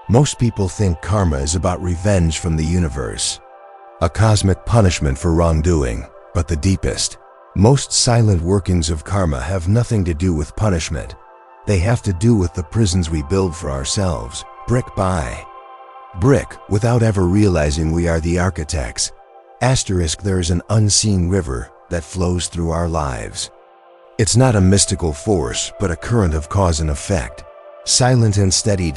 Most people think karma is about revenge from the universe, a cosmic punishment for wrongdoing, but the deepest, most silent workings of karma have nothing to do with punishment. They have to do with the prisons we build for ourselves, brick by brick, without ever realizing we are the architects. Asterisk, there is an unseen river that flows through our lives. It's not a mystical force, but a current of cause and effect. Silent and steady.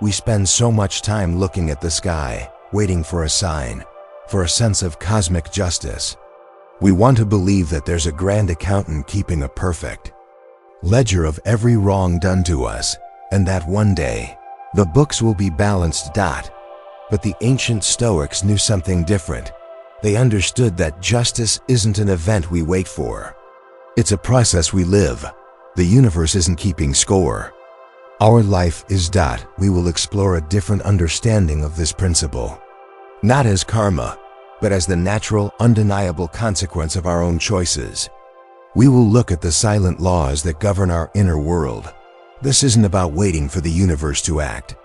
We spend so much time looking at the sky, waiting for a sign, for a sense of cosmic justice. We want to believe that there's a grand accountant keeping a perfect ledger of every wrong done to us, and that one day, the books will be balanced. But the ancient Stoics knew something different. They understood that justice isn't an event we wait for. It's a process we live. The universe isn't keeping score. Our life is. We will explore a different understanding of this principle. Not as karma, but as the natural, undeniable consequence of our own choices. We will look at the silent laws that govern our inner world. This isn't about waiting for the universe to act.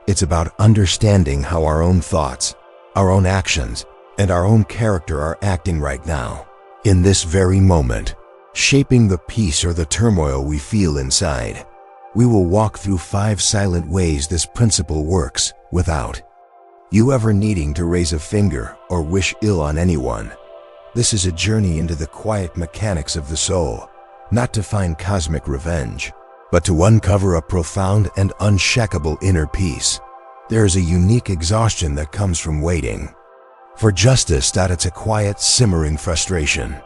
It's about understanding how our own thoughts, our own actions, and our own character are acting right now, in this very moment, shaping the peace or the turmoil we feel inside. We will walk through 5 silent ways this principle works without you ever needing to raise a finger or wish ill on anyone. This is a journey into the quiet mechanics of the soul, not to find cosmic revenge, but to uncover a profound and unshakable inner peace. There is a unique exhaustion that comes from waiting for justice. It's a quiet, simmering frustration,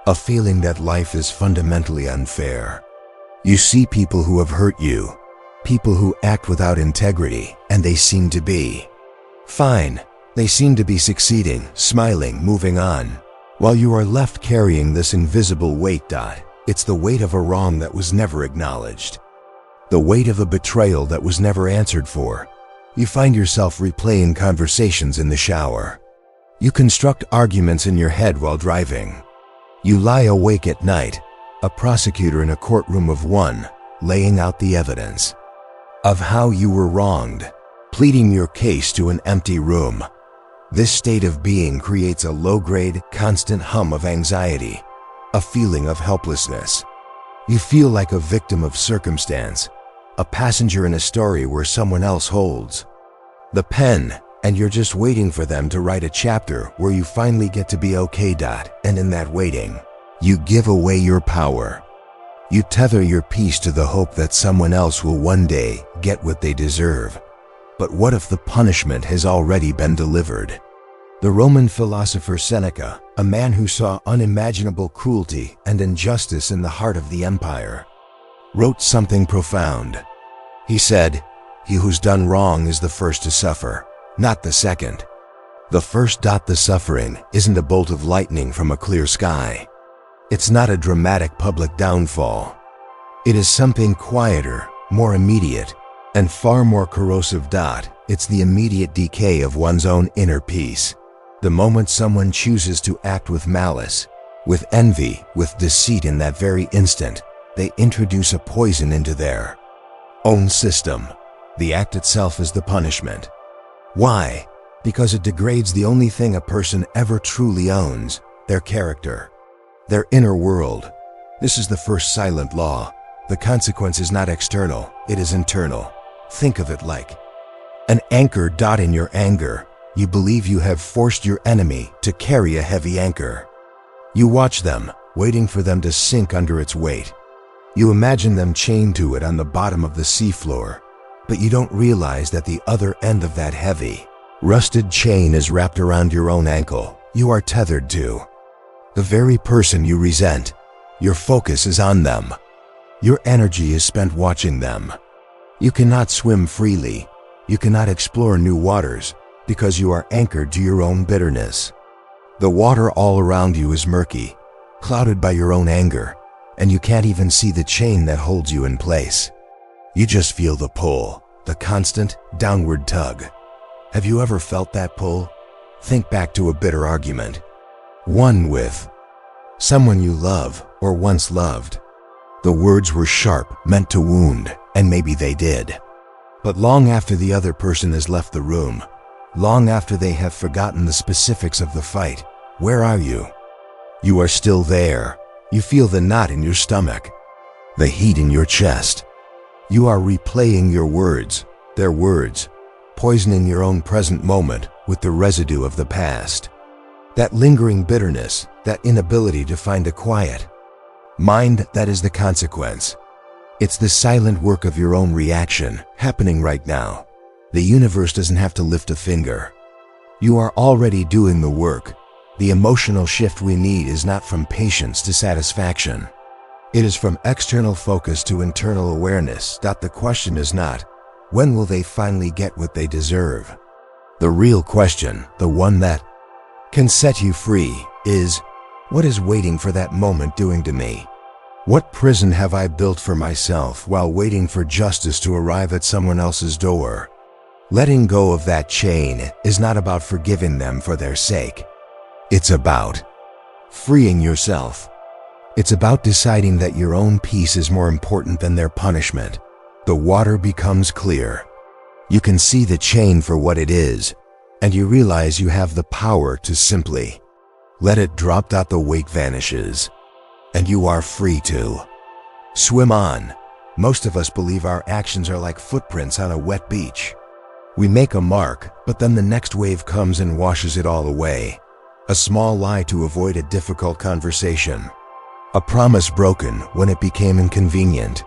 a feeling that life is fundamentally unfair. You see people who have hurt you, people who act without integrity, and they seem to be fine. They seem to be succeeding, smiling, moving on, while you are left carrying this invisible weight. It's the weight of a wrong that was never acknowledged, the weight of a betrayal that was never answered for. You find yourself replaying conversations in the shower. You construct arguments in your head while driving. You lie awake at night, a prosecutor in a courtroom of one, laying out the evidence of how you were wronged, pleading your case to an empty room. This state of being creates a low-grade, constant hum of anxiety, a feeling of helplessness. You feel like a victim of circumstance, a passenger in a story where someone else holds the pen, and you're just waiting for them to write a chapter where you finally get to be okay. And in that waiting, you give away your power. You tether your peace to the hope that someone else will one day get what they deserve. But what if the punishment has already been delivered? The Roman philosopher Seneca, a man who saw unimaginable cruelty and injustice in the heart of the empire, wrote something profound. He said, "He who's done wrong is the first to suffer, not the second." The first. The suffering isn't a bolt of lightning from a clear sky. It's not a dramatic public downfall. It is something quieter, more immediate, and far more corrosive. It's the immediate decay of one's own inner peace. The moment someone chooses to act with malice, with envy, with deceit, in that very instant, they introduce a poison into their own system. The act itself is the punishment. Why? Because it degrades the only thing a person ever truly owns, their character, their inner world. This is the first silent law. The consequence is not external, it is internal. Think of it like an anchor. In your anger, you believe you have forced your enemy to carry a heavy anchor. You watch them, waiting for them to sink under its weight. You imagine them chained to it on the bottom of the seafloor, but you don't realize that the other end of that heavy, rusted chain is wrapped around your own ankle. You are tethered to the very person you resent. Your focus is on them. Your energy is spent watching them. You cannot swim freely. You cannot explore new waters because you are anchored to your own bitterness. The water all around you is murky, clouded by your own anger, and you can't even see the chain that holds you in place. You just feel the pull, the constant downward tug. Have you ever felt that pull? Think back to a bitter argument, one with someone you love or once loved. The words were sharp, meant to wound, and maybe they did. But long after the other person has left the room, long after they have forgotten the specifics of the fight, where are you? You are still there. You feel the knot in your stomach, the heat in your chest. You are replaying your words, their words, poisoning your own present moment with the residue of the past. That lingering bitterness, that inability to find a quiet mind, that is the consequence. It's the silent work of your own reaction happening right now. The universe doesn't have to lift a finger. You are already doing the work. The emotional shift we need is not from patience to satisfaction. It is from external focus to internal awareness. The question is not, when will they finally get what they deserve? The real question, the one that can set you free, is, what is waiting for that moment doing to me? What prison have I built for myself while waiting for justice to arrive at someone else's door? Letting go of that chain is not about forgiving them for their sake. It's about freeing yourself. It's about deciding that your own peace is more important than their punishment. The water becomes clear. You can see the chain for what it is, and you realize you have the power to simply let it drop. The weight vanishes, and you are free to swim on. Most of us believe our actions are like footprints on a wet beach. We make a mark, but then the next wave comes and washes it all away. A small lie to avoid a difficult conversation. A promise broken when it became inconvenient.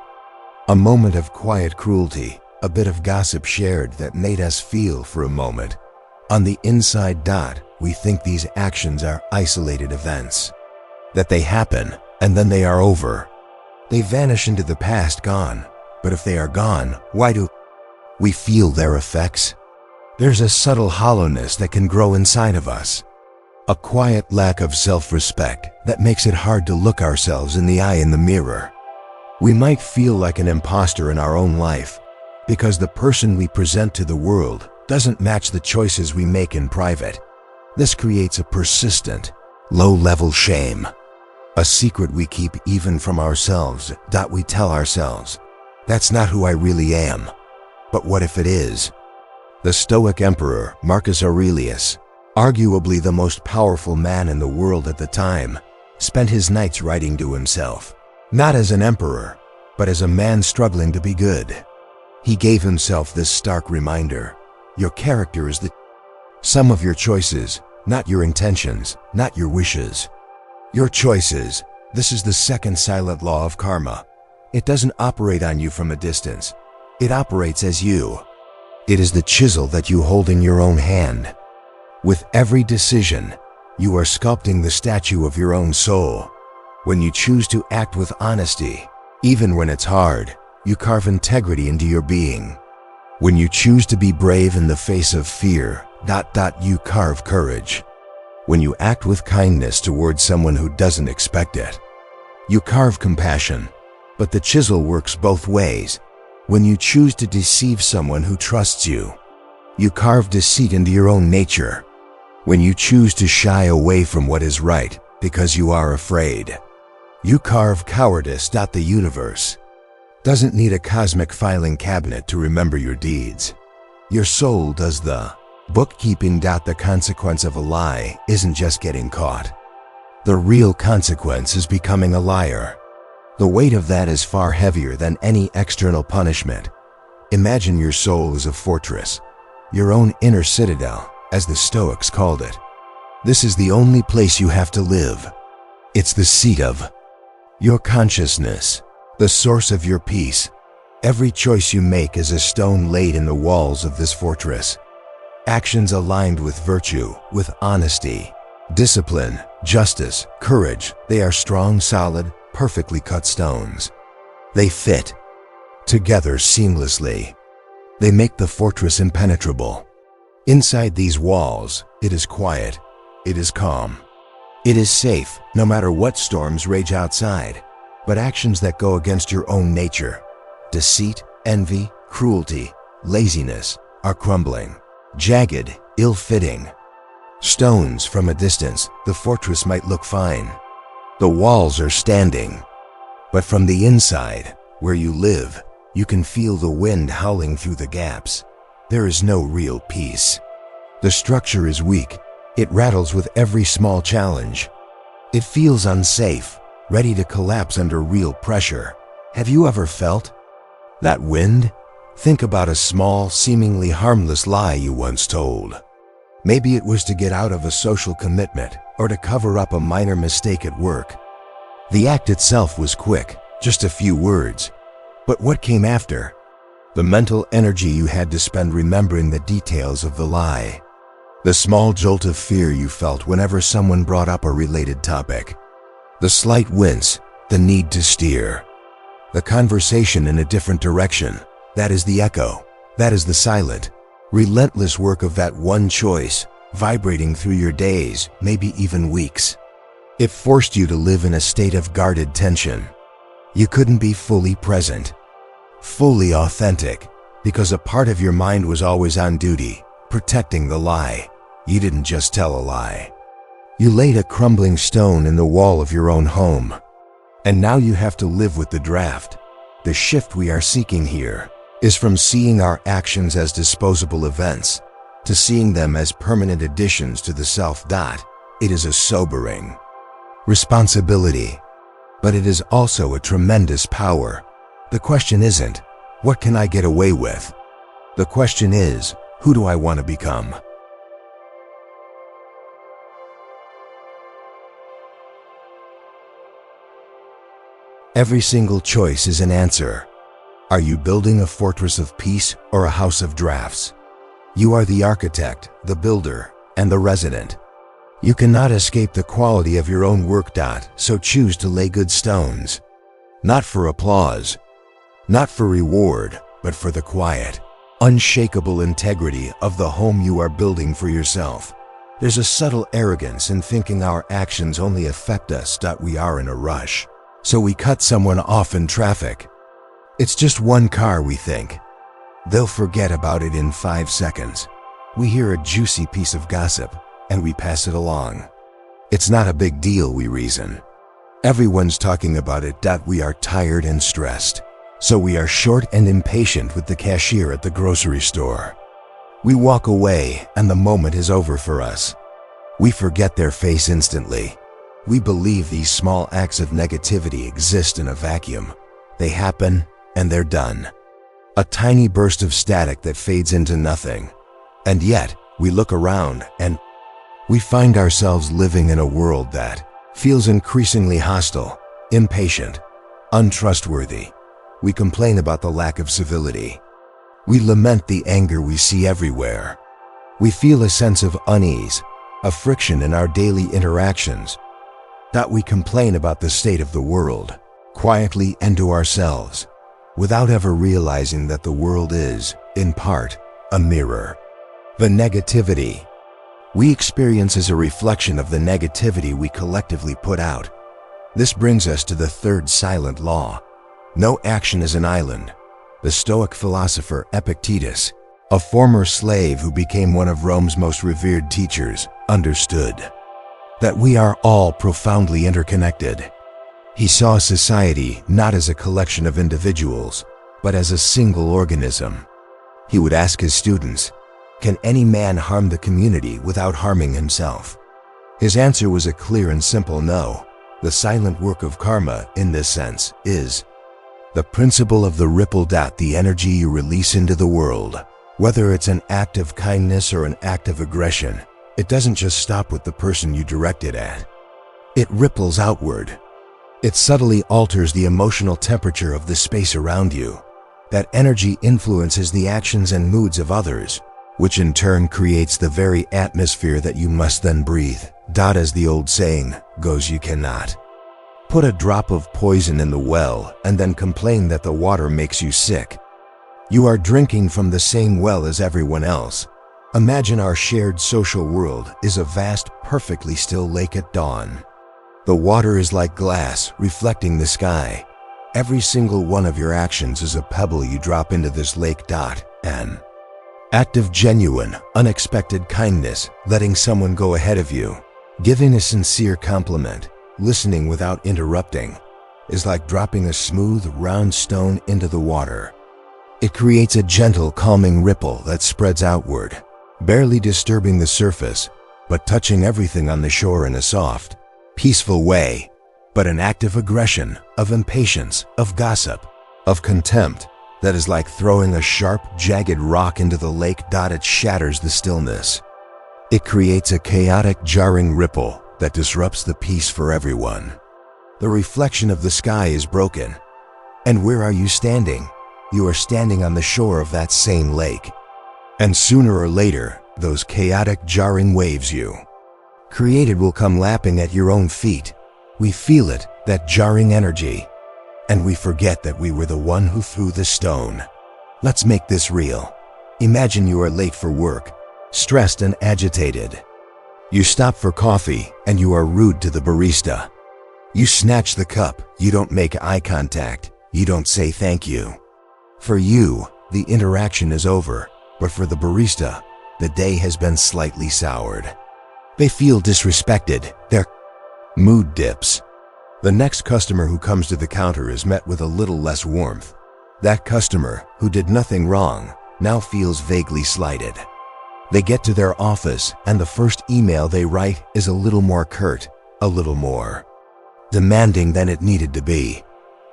A moment of quiet cruelty, a bit of gossip shared that made us feel for a moment. On the inside, we think these actions are isolated events. That they happen, and then they are over. They vanish into the past, gone. But if they are gone, why do we feel their effects? There's a subtle hollowness that can grow inside of us. A quiet lack of self-respect that makes it hard to look ourselves in the eye in the mirror. We might feel like an imposter in our own life because the person we present to the world doesn't match the choices we make in private. This creates a persistent, low-level shame. A secret we keep even from ourselves. We tell ourselves, that's not who I really am. But what if it is? The Stoic emperor, Marcus Aurelius, arguably the most powerful man in the world at the time, spent his nights writing to himself, not as an emperor, but as a man struggling to be good. He gave himself this stark reminder: your character is the sum of your choices, not your intentions, not your wishes. Your choices. This is the second silent law of karma. It doesn't operate on you from a distance. It operates as you. It is the chisel that you hold in your own hand. With every decision, you are sculpting the statue of your own soul. When you choose to act with honesty, even when it's hard, you carve integrity into your being. When you choose to be brave in the face of fear, you carve courage. When you act with kindness towards someone who doesn't expect it, you carve compassion. But the chisel works both ways. When you choose to deceive someone who trusts you, you carve deceit into your own nature. When you choose to shy away from what is right because you are afraid, you carve cowardice. The universe doesn't need a cosmic filing cabinet to remember your deeds. Your soul does the bookkeeping. The consequence of a lie isn't just getting caught. The real consequence is becoming a liar. The weight of that is far heavier than any external punishment. Imagine your soul as a fortress, your own inner citadel, as the Stoics called it. This is the only place you have to live. It's the seat of your consciousness, the source of your peace. Every choice you make is a stone laid in the walls of this fortress. Actions aligned with virtue, with honesty, discipline, justice, courage. They are strong, solid, perfectly cut stones. They fit together seamlessly. They make the fortress impenetrable. Inside these walls, it is quiet, it is calm. It is safe, no matter what storms rage outside. But actions that go against your own nature, deceit, envy, cruelty, laziness, are crumbling. Jagged, ill-fitting stones. From a distance, the fortress might look fine. The walls are standing. But from the inside, where you live, You can feel the wind howling through the gaps. There is no real peace. The structure is weak. It rattles with every small challenge. It feels unsafe, ready to collapse under real pressure. Have you ever felt that wind? Think about a small, seemingly harmless lie you once told. Maybe it was to get out of a social commitment or to cover up a minor mistake at work. The act itself was quick, just a few words. But what came after? The mental energy you had to spend remembering the details of the lie. The small jolt of fear you felt whenever someone brought up a related topic. The slight wince, the need to steer. The conversation in a different direction. That is the echo. That is the silent, relentless work of that one choice, vibrating through your days, maybe even weeks. It forced you to live in a state of guarded tension. You couldn't be fully present, fully authentic, because a part of your mind was always on duty, protecting the lie. You didn't just tell a lie. You laid a crumbling stone in the wall of your own home. And now you have to live with the draft. The shift we are seeking here is from seeing our actions as disposable events to seeing them as permanent additions to the self. It is a sobering responsibility, but it is also a tremendous power. The question isn't, what can I get away with? The question is, who do I want to become? Every single choice is an answer. Are you building a fortress of peace or a house of drafts? You are the architect, the builder, and the resident. You cannot escape the quality of your own work. So choose to lay good stones. Not for applause, not for reward, but for the quiet, unshakable integrity of the home you are building for yourself. There's a subtle arrogance in thinking our actions only affect us. We are in a rush, so we cut someone off in traffic. It's just one car, we think. They'll forget about it in 5 seconds. We hear a juicy piece of gossip, and we pass it along. It's not a big deal, we reason. Everyone's talking about it. We are tired and stressed, so we are short and impatient with the cashier at the grocery store. We walk away, and the moment is over for us. We forget their face instantly. We believe these small acts of negativity exist in a vacuum. They happen, and they're done. A tiny burst of static that fades into nothing. And yet, we look around, and we find ourselves living in a world that feels increasingly hostile, impatient, untrustworthy. We complain about the lack of civility. We lament the anger we see everywhere. We feel a sense of unease, a friction in our daily interactions. We complain about the state of the world, quietly and to ourselves, without ever realizing that the world is, in part, a mirror. The negativity we experience is a reflection of the negativity we collectively put out. This brings us to the third silent law. No action is an island. The Stoic philosopher Epictetus, a former slave who became one of Rome's most revered teachers, understood that we are all profoundly interconnected. He saw society not as a collection of individuals, but as a single organism. He would ask his students, can any man harm the community without harming himself? His answer was a clear and simple no. The silent work of karma, in this sense, is the principle of the ripple. The energy you release into the world, whether it's an act of kindness or an act of aggression, it doesn't just stop with the person you direct it at. It ripples outward. It subtly alters the emotional temperature of the space around you. That energy influences the actions and moods of others, which in turn creates the very atmosphere that you must then breathe. As the old saying goes, you cannot put a drop of poison in the well and then complain that the water makes you sick. You are drinking from the same well as everyone else. Imagine our shared social world is a vast, perfectly still lake at dawn. The water is like glass, reflecting the sky. Every single one of your actions is a pebble you drop into this lake. An act of genuine, unexpected kindness, letting someone go ahead of you, giving a sincere compliment, listening without interrupting, is like dropping a smooth, round stone into the water. It creates a gentle, calming ripple that spreads outward, barely disturbing the surface, but touching everything on the shore in a soft, peaceful way, but an active aggression of impatience, of gossip, of contempt that is like throwing a sharp, jagged rock into the lake. It shatters the stillness. It creates a chaotic, jarring ripple that disrupts the peace for everyone. The reflection of the sky is broken. And where are you standing? You are standing on the shore of that same lake. And sooner or later, those chaotic, jarring waves you created will come lapping at your own feet. We feel it, that jarring energy. And we forget that we were the one who threw the stone. Let's make this real. Imagine you are late for work, stressed and agitated. You stop for coffee and you are rude to the barista. You snatch the cup, you don't make eye contact, you don't say thank you. For you, the interaction is over, but for the barista, the day has been slightly soured. They feel disrespected, their mood dips. The next customer who comes to the counter is met with a little less warmth. That customer, who did nothing wrong, now feels vaguely slighted. They get to their office and the first email they write is a little more curt, a little more demanding than it needed to be.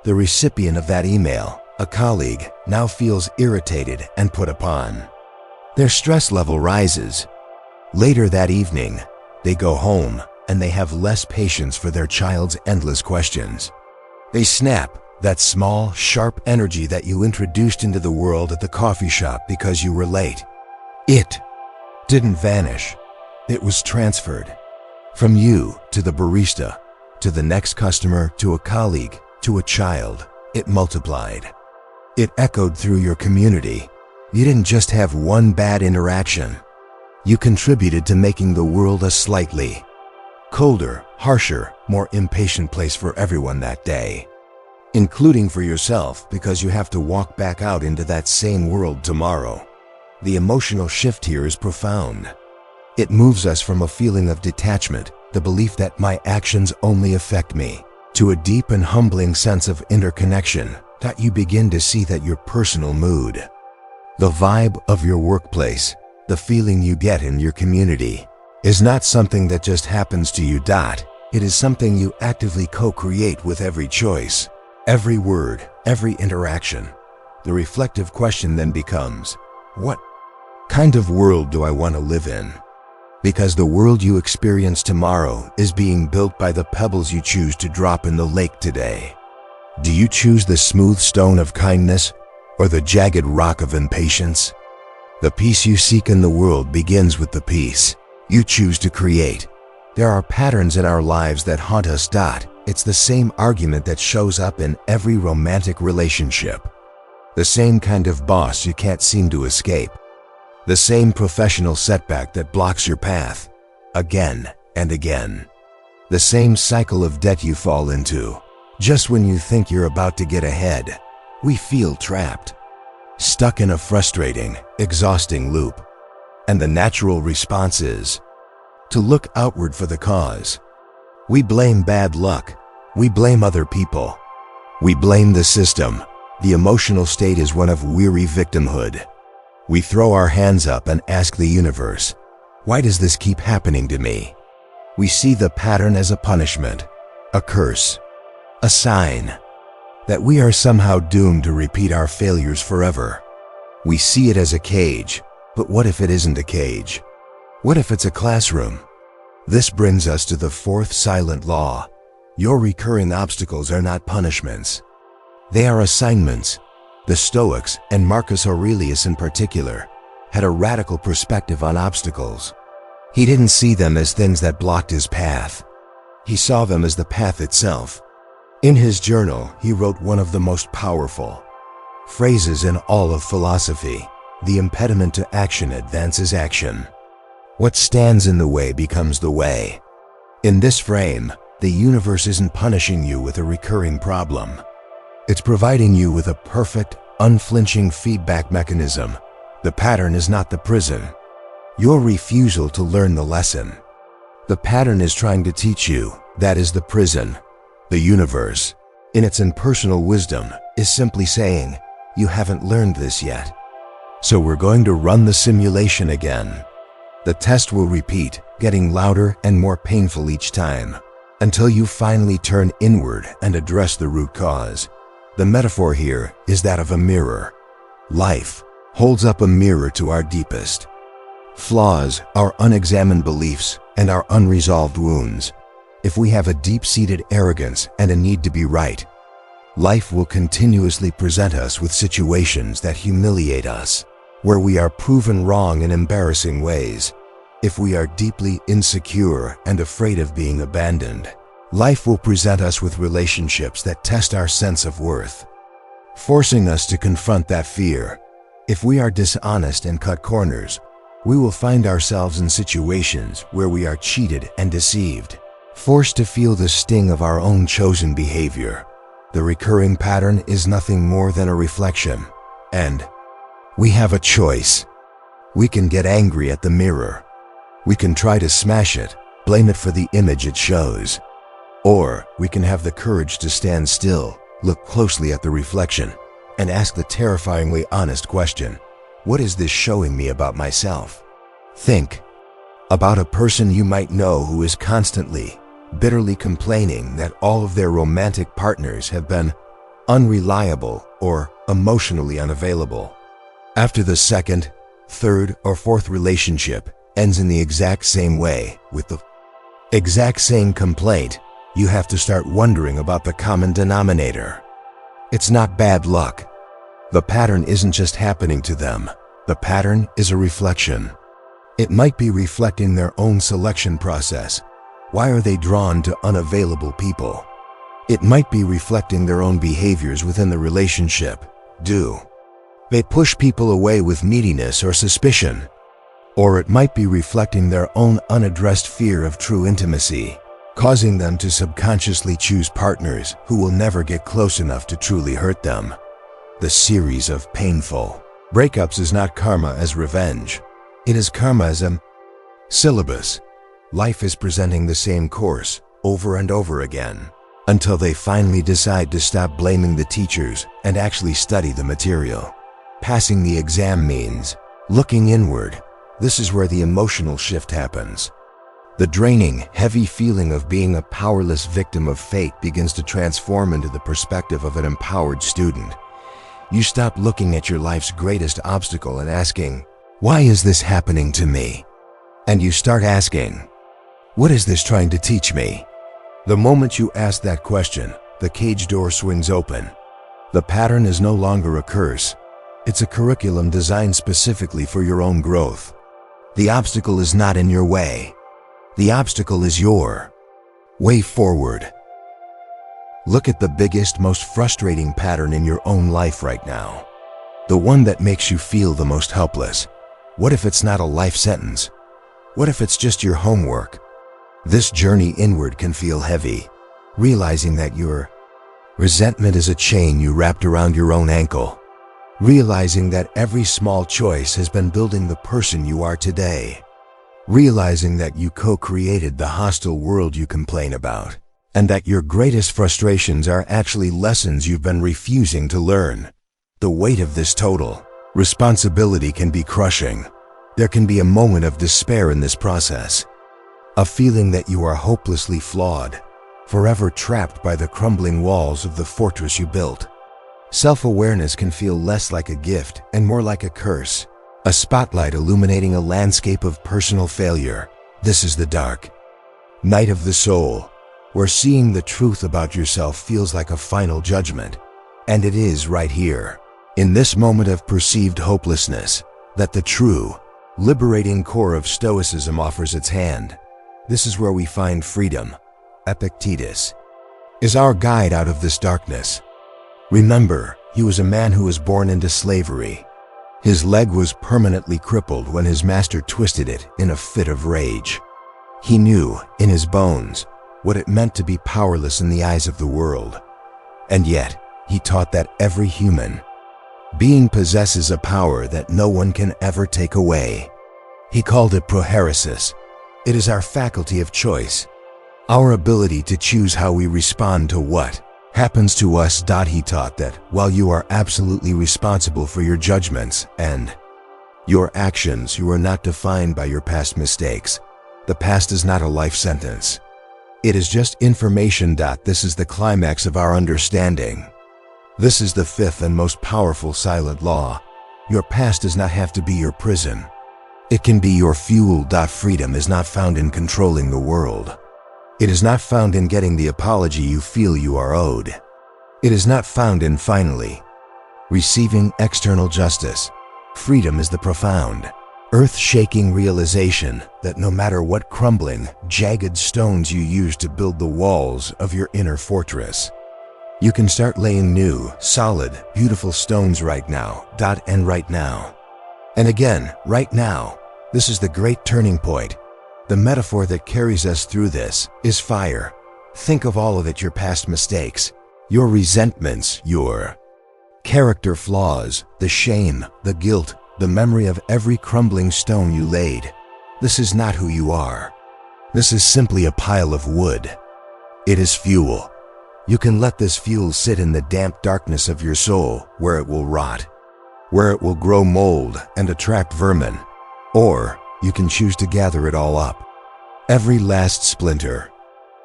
The recipient of that email, a colleague, now feels irritated and put upon. Their stress level rises. Later that evening, they go home and they have less patience for their child's endless questions. They snap that small, sharp energy that you introduced into the world at the coffee shop because you were late. It didn't vanish. It was transferred from you to the barista, to the next customer, to a colleague, to a child. It multiplied. It echoed through your community. You didn't just have one bad interaction. You contributed to making the world a slightly colder, harsher, more impatient place for everyone that day, including for yourself, because you have to walk back out into that same world tomorrow. The emotional shift here is profound. It moves us from a feeling of detachment, the belief that my actions only affect me, to a deep and humbling sense of interconnection that you begin to see that your personal mood, the vibe of your workplace, the feeling you get in your community, is not something that just happens to you. It is something you actively co-create with every choice, every word, every interaction. The reflective question then becomes, what kind of world do I want to live in? Because the world you experience tomorrow is being built by the pebbles you choose to drop in the lake today. Do you choose the smooth stone of kindness or the jagged rock of impatience? The peace you seek in the world begins with the peace you choose to create. There are patterns in our lives that haunt us. It's the same argument that shows up in every romantic relationship. The same kind of boss you can't seem to escape. The same professional setback that blocks your path, again and again. The same cycle of debt you fall into. Just when you think you're about to get ahead, we feel trapped, stuck in a frustrating, exhausting loop. And the natural response is to look outward for the cause. We blame bad luck. We blame other people. We blame the system. The emotional state is one of weary victimhood. We throw our hands up and ask the universe, why does this keep happening to me? We see the pattern as a punishment, a curse, a sign that we are somehow doomed to repeat our failures forever. We see it as a cage, but what if it isn't a cage? What if it's a classroom? This brings us to the fourth silent law. Your recurring obstacles are not punishments. They are assignments. The Stoics, and Marcus Aurelius in particular, had a radical perspective on obstacles. He didn't see them as things that blocked his path. He saw them as the path itself. In his journal, he wrote one of the most powerful phrases in all of philosophy: the impediment to action advances action. What stands in the way becomes the way. In this frame, the universe isn't punishing you with a recurring problem. It's providing you with a perfect, unflinching feedback mechanism. The pattern is not the prison. Your refusal to learn the lesson. The pattern is trying to teach you. That is the prison. The universe, in its impersonal wisdom, is simply saying, You haven't learned this yet. So we're going to run the simulation again. The test will repeat, getting louder and more painful each time, until you finally turn inward and address the root cause. The metaphor here is that of a mirror. Life holds up a mirror to our deepest flaws, our unexamined beliefs, and our unresolved wounds. If we have a deep-seated arrogance and a need to be right, life will continuously present us with situations that humiliate us, where we are proven wrong in embarrassing ways. If we are deeply insecure and afraid of being abandoned, life will present us with relationships that test our sense of worth, forcing us to confront that fear. If we are dishonest and cut corners, we will find ourselves in situations where we are cheated and deceived, forced to feel the sting of our own chosen behavior. The recurring pattern is nothing more than a reflection, and we have a choice. We can get angry at the mirror. We can try to smash it, blame it for the image it shows. Or we can have the courage to stand still, look closely at the reflection, and ask the terrifyingly honest question, what is this showing me about myself? Think about a person you might know who is constantly, bitterly complaining that all of their romantic partners have been unreliable or emotionally unavailable. After the second, third, or fourth relationship ends in the exact same way, with the exact same complaint, you have to start wondering about the common denominator. It's not bad luck. The pattern isn't just happening to them. The pattern is a reflection. It might be reflecting their own selection process. Why are they drawn to unavailable people? It might be reflecting their own behaviors within the relationship. Do they push people away with neediness or suspicion? Or it might be reflecting their own unaddressed fear of true intimacy, causing them to subconsciously choose partners who will never get close enough to truly hurt them. The series of painful breakups is not karma as revenge. It is karma as a syllabus. Life is presenting the same course over and over again, until they finally decide to stop blaming the teachers and actually study the material. Passing the exam means looking inward. This is where the emotional shift happens. The draining, heavy feeling of being a powerless victim of fate begins to transform into the perspective of an empowered student. You stop looking at your life's greatest obstacle and asking, why is this happening to me? And you start asking, what is this trying to teach me? The moment you ask that question, the cage door swings open. The pattern is no longer a curse. It's a curriculum designed specifically for your own growth. The obstacle is not in your way. The obstacle is your way forward. Look at the biggest, most frustrating pattern in your own life right now. The one that makes you feel the most helpless. What if it's not a life sentence? What if it's just your homework? This journey inward can feel heavy, realizing that your resentment is a chain you wrapped around your own ankle. Realizing that every small choice has been building the person you are today. Realizing that you co-created the hostile world you complain about, and that your greatest frustrations are actually lessons you've been refusing to learn. The weight of this total responsibility can be crushing. There can be a moment of despair in this process. A feeling that you are hopelessly flawed, forever trapped by the crumbling walls of the fortress you built. Self-awareness can feel less like a gift and more like a curse, a spotlight illuminating a landscape of personal failure. This is the dark night of the soul, where seeing the truth about yourself feels like a final judgment. And it is right here, in this moment of perceived hopelessness, that the true, liberating core of Stoicism offers its hand. This is where we find freedom. Epictetus is our guide out of this darkness. Remember, he was a man who was born into slavery. His leg was permanently crippled when his master twisted it in a fit of rage. He knew, in his bones, what it meant to be powerless in the eyes of the world. And yet, he taught that every human being possesses a power that no one can ever take away. He called it proheresis. It is our faculty of choice, our ability to choose how we respond to what happens to us. He taught that while you are absolutely responsible for your judgments and your actions, you are not defined by your past mistakes. The past is not a life sentence. It is just information. This is the climax of our understanding. This is the fifth and most powerful silent law. Your past does not have to be your prison. It can be your fuel. Freedom is not found in controlling the world. It is not found in getting the apology you feel you are owed. It is not found in finally receiving external justice. Freedom is the profound, earth-shaking realization that no matter what crumbling, jagged stones you use to build the walls of your inner fortress, you can start laying new, solid, beautiful stones right now. And right now. And again, right now. This is the great turning point. The metaphor that carries us through this is fire. Think of all of it: your past mistakes, your resentments, your character flaws, the shame, the guilt, the memory of every crumbling stone you laid. This is not who you are. This is simply a pile of wood. It is fuel. You can let this fuel sit in the damp darkness of your soul, where it will rot, where it will grow mold and attract vermin. Or you can choose to gather it all up, every last splinter,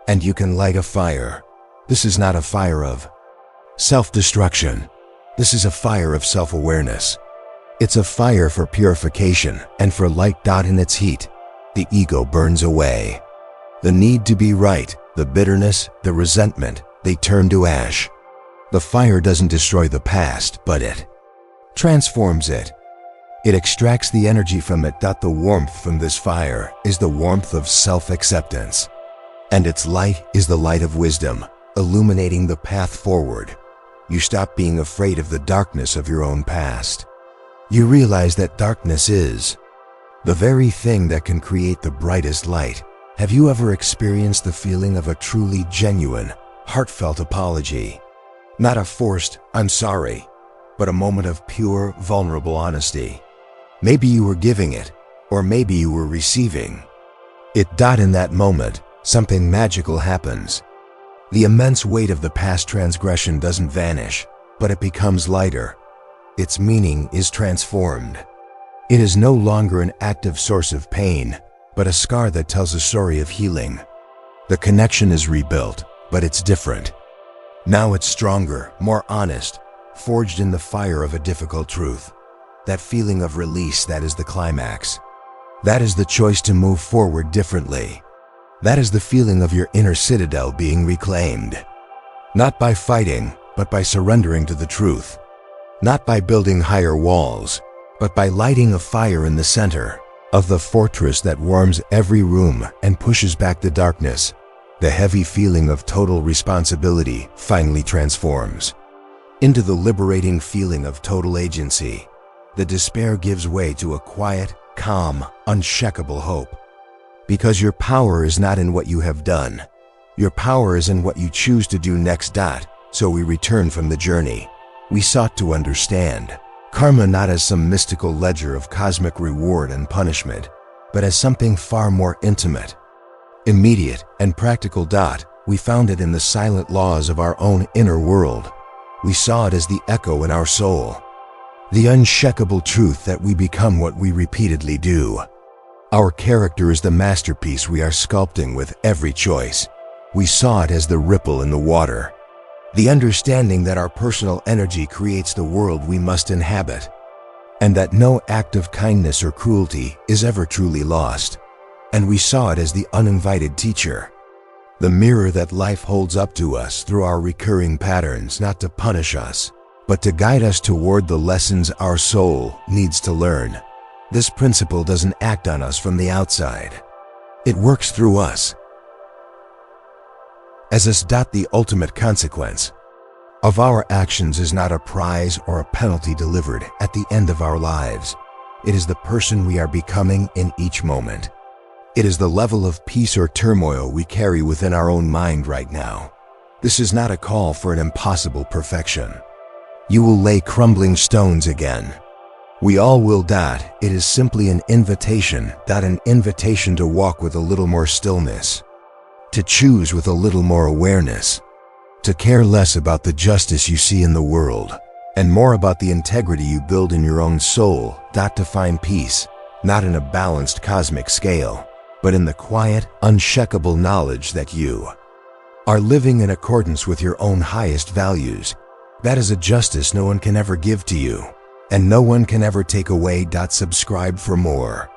and you can light a fire. This is not a fire of self-destruction. This is a fire of self-awareness. It's a fire for purification and for light. In its heat, the ego burns away. The need to be right, the bitterness, the resentment, they turn to ash. The fire doesn't destroy the past, but it transforms it. It extracts the energy from it. The warmth from this fire is the warmth of self-acceptance. And its light is the light of wisdom, illuminating the path forward. You stop being afraid of the darkness of your own past. You realize that darkness is the very thing that can create the brightest light. Have you ever experienced the feeling of a truly genuine, heartfelt apology? Not a forced, "I'm sorry," but a moment of pure, vulnerable honesty. Maybe you were giving it, or maybe you were receiving it. In that moment, something magical happens. The immense weight of the past transgression doesn't vanish, but it becomes lighter. Its meaning is transformed. It is no longer an active source of pain, but a scar that tells a story of healing. The connection is rebuilt, but it's different. Now it's stronger, more honest, forged in the fire of a difficult truth. That feeling of release, that is the climax. That is the choice to move forward differently. That is the feeling of your inner citadel being reclaimed. Not by fighting, but by surrendering to the truth. Not by building higher walls, but by lighting a fire in the center of the fortress that warms every room and pushes back the darkness. The heavy feeling of total responsibility finally transforms into the liberating feeling of total agency. The despair gives way to a quiet, calm, unshakable hope. Because your power is not in what you have done. Your power is in what you choose to do next. So we return from the journey. We sought to understand karma not as some mystical ledger of cosmic reward and punishment, but as something far more intimate, immediate, and practical. We found it in the silent laws of our own inner world. We saw it as the echo in our soul. The unshakable truth that we become what we repeatedly do. Our character is the masterpiece we are sculpting with every choice. We saw it as the ripple in the water. The understanding that our personal energy creates the world we must inhabit. And that no act of kindness or cruelty is ever truly lost. And we saw it as the uninvited teacher. The mirror that life holds up to us through our recurring patterns, not to punish us, but to guide us toward the lessons our soul needs to learn. This principle doesn't act on us from the outside. It works through us. As us. The ultimate consequence of our actions is not a prize or a penalty delivered at the end of our lives. It is the person we are becoming in each moment. It is the level of peace or turmoil we carry within our own mind right now. This is not a call for an impossible perfection. You will lay crumbling stones again. We all will. It is simply an invitation. An invitation to walk with a little more stillness, to choose with a little more awareness, to care less about the justice you see in the world, and more about the integrity you build in your own soul, to find peace, not in a balanced cosmic scale, but in the quiet, unshakable knowledge that you are living in accordance with your own highest values. That is a justice no one can ever give to you, and no one can ever take away. Subscribe for more.